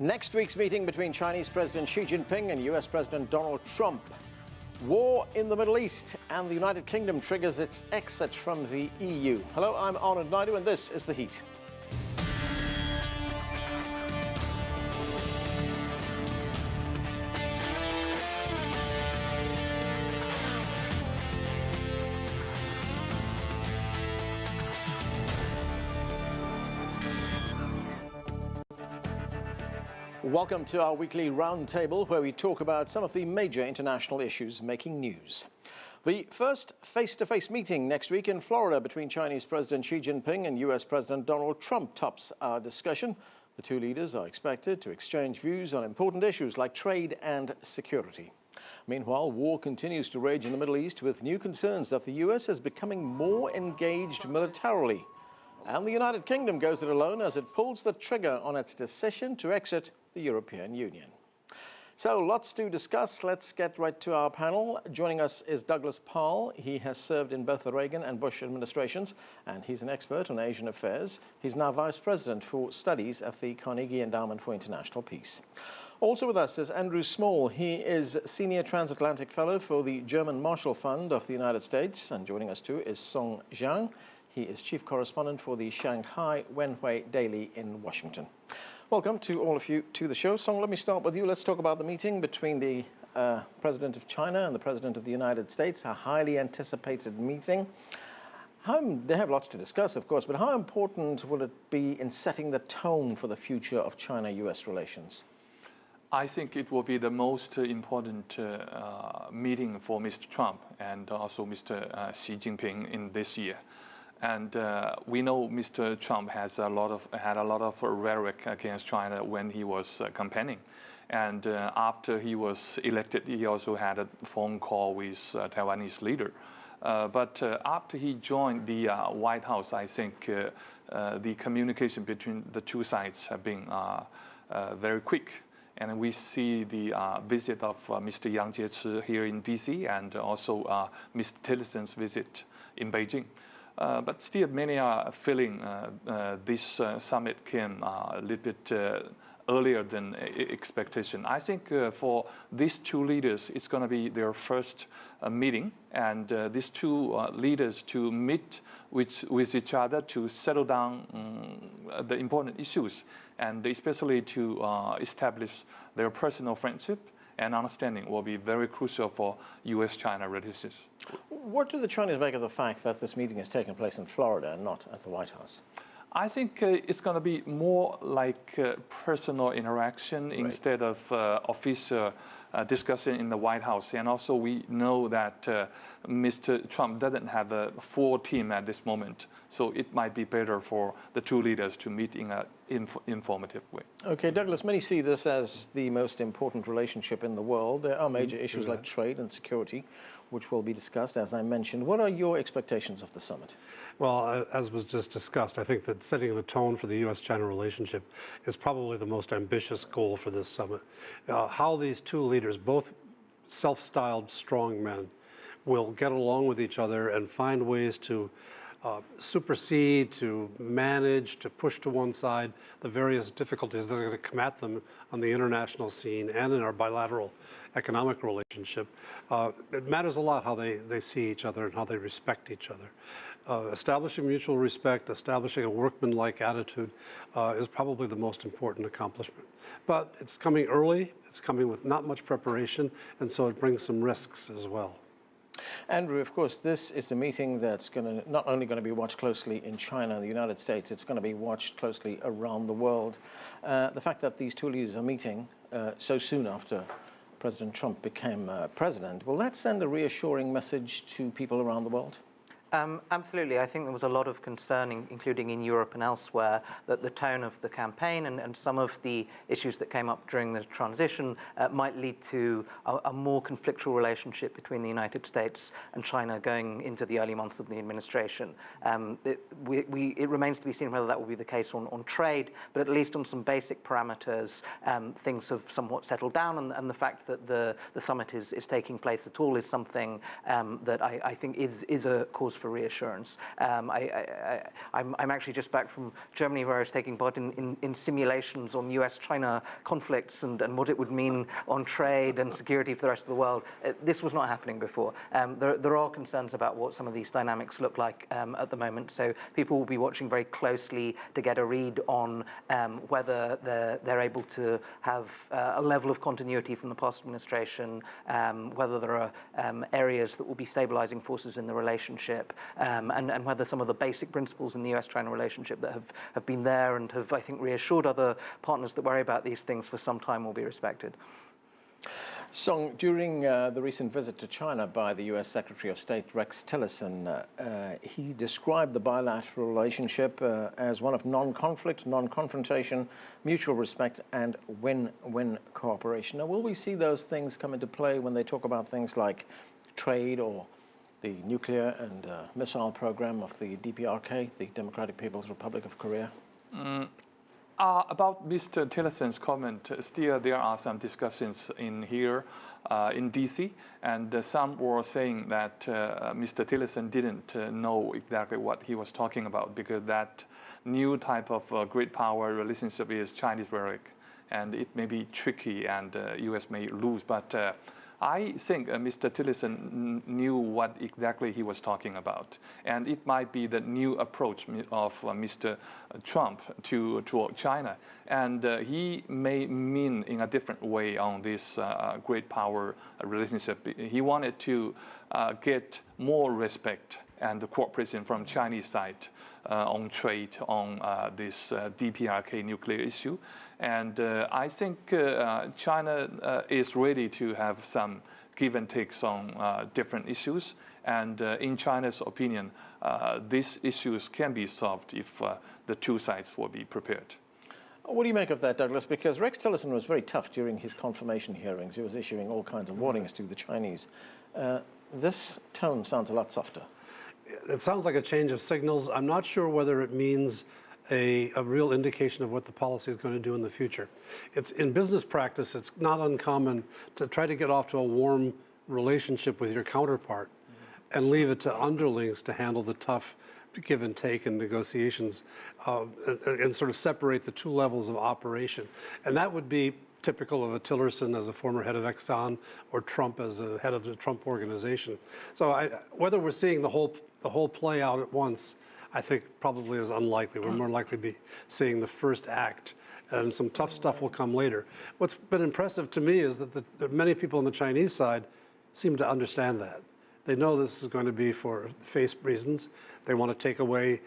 Next week's meeting between Chinese President Xi Jinping and US President Donald Trump. War in the Middle East, and the United Kingdom triggers its exit from the EU. Hello, I'm Arnold Naidu, and this is The Heat. Welcome to our weekly roundtable, where we talk about some of the major international issues making news. The first face-to-face meeting next week in Florida between Chinese President Xi Jinping and US President Donald Trump tops our discussion. The two leaders are expected to exchange views on important issues like trade and security. Meanwhile, war continues to rage in the Middle East, with new concerns that the US is becoming more engaged militarily. And the United Kingdom goes it alone as it pulls the trigger on its decision to exit the European Union. So lots to discuss. Let's get right to our panel. Joining us is Douglas Paal. He has served in both the Reagan and Bush administrations, and he's an expert on Asian affairs. He's now Vice President for Studies at the Carnegie Endowment for International Peace. Also with us is Andrew Small. He is Senior Transatlantic Fellow for the German Marshall Fund of the United States. And joining us too is Zhang. He is Chief Correspondent for the Shanghai Wen Hui Daily in Washington. Welcome to all of you to the show. Song, let me start with you. Let's talk about the meeting between the President of China and the President of the United States, a highly anticipated meeting. They have lots to discuss, of course, but how important will it be in setting the tone for the future of China-US relations? I think it will be the most important meeting for Mr. Trump and also Mr. Xi Jinping in this year. And we know Mr. Trump had a lot of rhetoric against China when he was campaigning. And after he was elected, he also had a phone call with Taiwanese leader. But after he joined the White House, I think the communication between the two sides have been very quick. And we see the visit of Mr. Yang Jiechi here in DC, and also Mr. Tillerson's visit in Beijing. But still, many are feeling this summit came a little bit earlier than expectation. I think for these two leaders, it's going to be their first meeting, and these two leaders to meet with each other to settle down the important issues, and especially to establish their personal friendship and understanding will be very crucial for US-China relations. What do the Chinese make of the fact that this meeting is taking place in Florida and not at the White House? I think it's going to be more like personal interaction instead of official discussion in the White House. And also we know that Mr. Trump doesn't have a full team at this moment. So it might be better for the two leaders to meet in an informative way. Okay, Douglas, many see this as the most important relationship in the world. There are major issues like trade and security, which will be discussed, as I mentioned. What are your expectations of the summit? Well, as was just discussed, I think that setting the tone for the U.S.-China relationship is probably the most ambitious goal for this summit. How these two leaders, both self-styled strong men, will get along with each other and find ways to supersede, to manage, to push to one side the various difficulties that are going to come at them on the international scene and in our bilateral economic relationship. It matters a lot how they see each other and how they respect each other. Establishing mutual respect, establishing a workmanlike attitude is probably the most important accomplishment. But it's coming early, it's coming with not much preparation, and so it brings some risks as well. Andrew, of course, this is a meeting that's not only going to be watched closely in China and the United States, it's going to be watched closely around the world. The fact that these two leaders are meeting so soon after President Trump became president, will that send a reassuring message to people around the world? Absolutely. I think there was a lot of concern, including in Europe and elsewhere, that the tone of the campaign and some of the issues that came up during the transition might lead to a more conflictual relationship between the United States and China going into the early months of the administration. It remains to be seen whether that will be the case on trade, but at least on some basic parameters, things have somewhat settled down, and the fact that the summit is taking place at all is something that I think is a cause for reassurance. I'm actually just back from Germany, where I was taking part in simulations on US-China conflicts and what it would mean on trade and security for the rest of the world. This was not happening before. There are concerns about what some of these dynamics look like at the moment, so people will be watching very closely to get a read on whether they're able to have a level of continuity from the past administration, whether there are areas that will be stabilizing forces in the relationship, and whether some of the basic principles in the US-China relationship that have been there and have, I think, reassured other partners that worry about these things for some time will be respected. Song, during the recent visit to China by the US Secretary of State Rex Tillerson, he described the bilateral relationship as one of non-conflict, non-confrontation, mutual respect, and win-win cooperation. Now, will we see those things come into play when they talk about things like trade or the nuclear and missile program of the DPRK, the Democratic People's Republic of Korea? About Mr. Tillerson's comment, still there are some discussions in here in DC, and some were saying that Mr. Tillerson didn't know exactly what he was talking about, because that new type of great power relationship is Chinese rhetoric, and it may be tricky and US may lose, but I think Mr. Tillerson knew what exactly he was talking about, and it might be the new approach of Mr. Trump toward China, and he may mean in a different way on this great power relationship. He wanted to get more respect and cooperation from Chinese side on trade, on this DPRK nuclear issue. And I think China is ready to have some give and takes on different issues. And in China's opinion, these issues can be solved if the two sides will be prepared. What do you make of that, Douglas? Because Rex Tillerson was very tough during his confirmation hearings. He was issuing all kinds of warnings to the Chinese. This tone sounds a lot softer. It sounds like a change of signals. I'm not sure whether it means a real indication of what the policy is going to do in the future. It's in business practice, it's not uncommon to try to get off to a warm relationship with your counterpart and leave it to underlings to handle the tough give and take and negotiations and sort of separate the two levels of operation. And that would be typical of a Tillerson as a former head of Exxon or Trump as a head of the Trump organization. So whether we're seeing the whole play out at once, I think probably is unlikely. We're more likely to be seeing the first act, and some tough stuff will come later. What's been impressive to me is that many people on the Chinese side seem to understand that. They know this is going to be for face reasons. They want to take away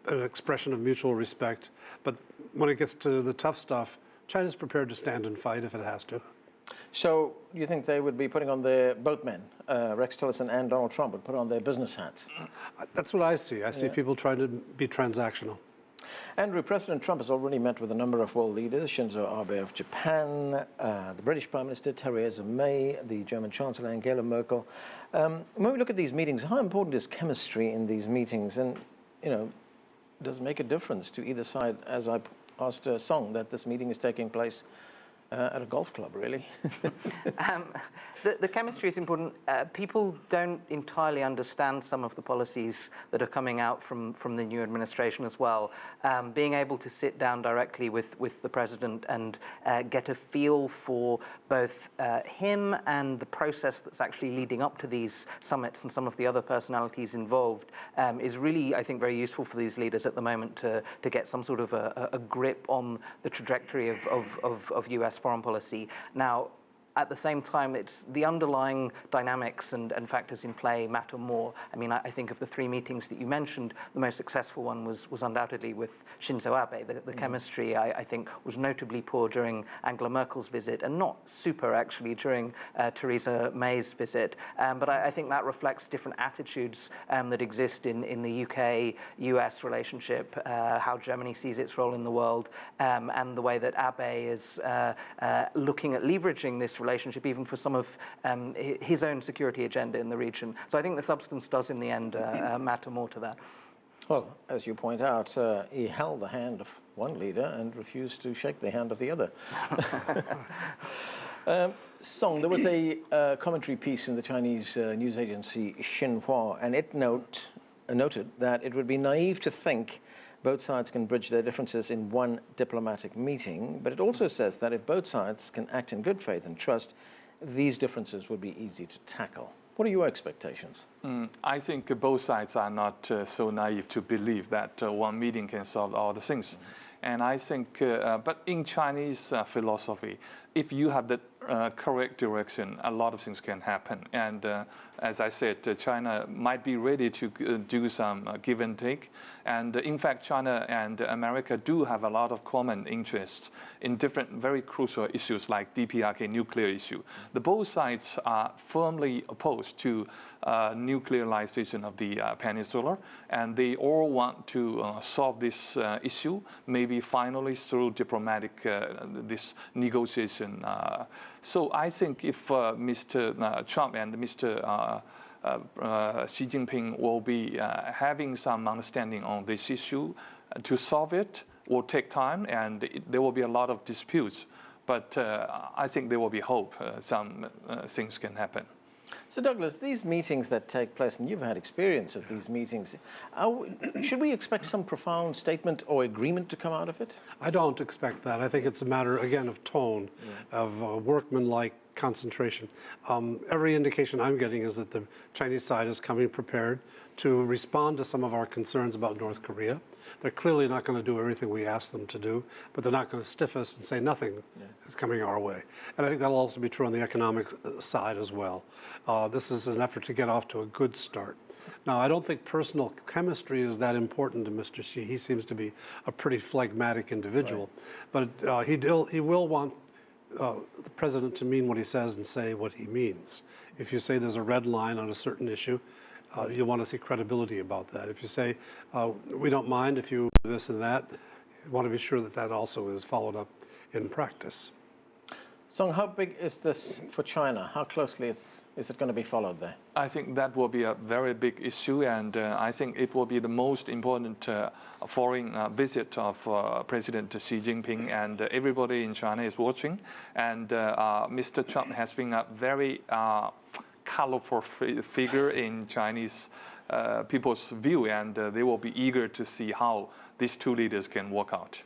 an expression of mutual respect. But when it gets to the tough stuff, China's prepared to stand and fight if it has to. So you think they would be putting on both men, Rex Tillerson and Donald Trump, would put on their business hats? That's what I see. I see people trying to be transactional. Andrew, President Trump has already met with a number of world leaders, Shinzo Abe of Japan, the British Prime Minister Theresa May, the German Chancellor Angela Merkel. When we look at these meetings, how important is chemistry in these meetings? And, does it make a difference to either side, as I asked Song, that this meeting is taking place at a golf club, really? The chemistry is important. People don't entirely understand some of the policies that are coming out from the new administration as well. Being able to sit down directly with the president and get a feel for both him and the process that's actually leading up to these summits and some of the other personalities involved is really, I think, very useful for these leaders at the moment to get some sort of a grip on the trajectory of US foreign policy. Now, at the same time, it's the underlying dynamics and factors in play matter more. I mean, I think of the three meetings that you mentioned, the most successful one was undoubtedly with Shinzo Abe. The chemistry, I think, was notably poor during Angela Merkel's visit, and not super, actually, during Theresa May's visit. But I think that reflects different attitudes that exist in the UK-US relationship, how Germany sees its role in the world, and the way that Abe is looking at leveraging this relationship even for some of his own security agenda in the region. So I think the substance does in the end matter more to that. Well, as you point out, he held the hand of one leader and refused to shake the hand of the other. Song, there was a commentary piece in the Chinese news agency Xinhua, and it noted that it would be naive to think both sides can bridge their differences in one diplomatic meeting, but it also says that if both sides can act in good faith and trust, these differences would be easy to tackle. What are your expectations? I think both sides are not so naive to believe that one meeting can solve all the things. And I think, but in Chinese philosophy, if you have the correct direction, a lot of things can happen. And as I said, China might be ready to do some give and take. And in fact, China and America do have a lot of common interests in different very crucial issues like DPRK nuclear issue. The both sides are firmly opposed to nuclearization of the peninsula, and they all want to solve this issue, maybe finally through diplomatic this negotiation. So I think if Mr. Trump and Mr. Xi Jinping will be having some understanding on this issue, to solve it will take time, and there will be a lot of disputes. But I think there will be hope. Some things can happen. So Douglas, these meetings that take place, and you've had experience of these meetings, should we expect some profound statement or agreement to come out of it? I don't expect that. I think it's a matter, again, of tone, of workmanlike concentration. Every indication I'm getting is that the Chinese side is coming prepared to respond to some of our concerns about North Korea. They're clearly not going to do everything we ask them to do, but they're not going to stiff us and say nothing is coming our way. And I think that'll also be true on the economic side as well. This is an effort to get off to a good start. Now, I don't think personal chemistry is that important to Mr. Xi. He seems to be a pretty phlegmatic individual, but he will want the president to mean what he says and say what he means. If you say there's a red line on a certain issue, you want to see credibility about that. If you say, we don't mind if you do this and that, you want to be sure that that also is followed up in practice. Song, how big is this for China? How closely is it going to be followed there? I think that will be a very big issue, and I think it will be the most important foreign visit of President Xi Jinping, and everybody in China is watching. And Mr. Trump has been a very colorful figure in Chinese people's view, and they will be eager to see how these two leaders can work out.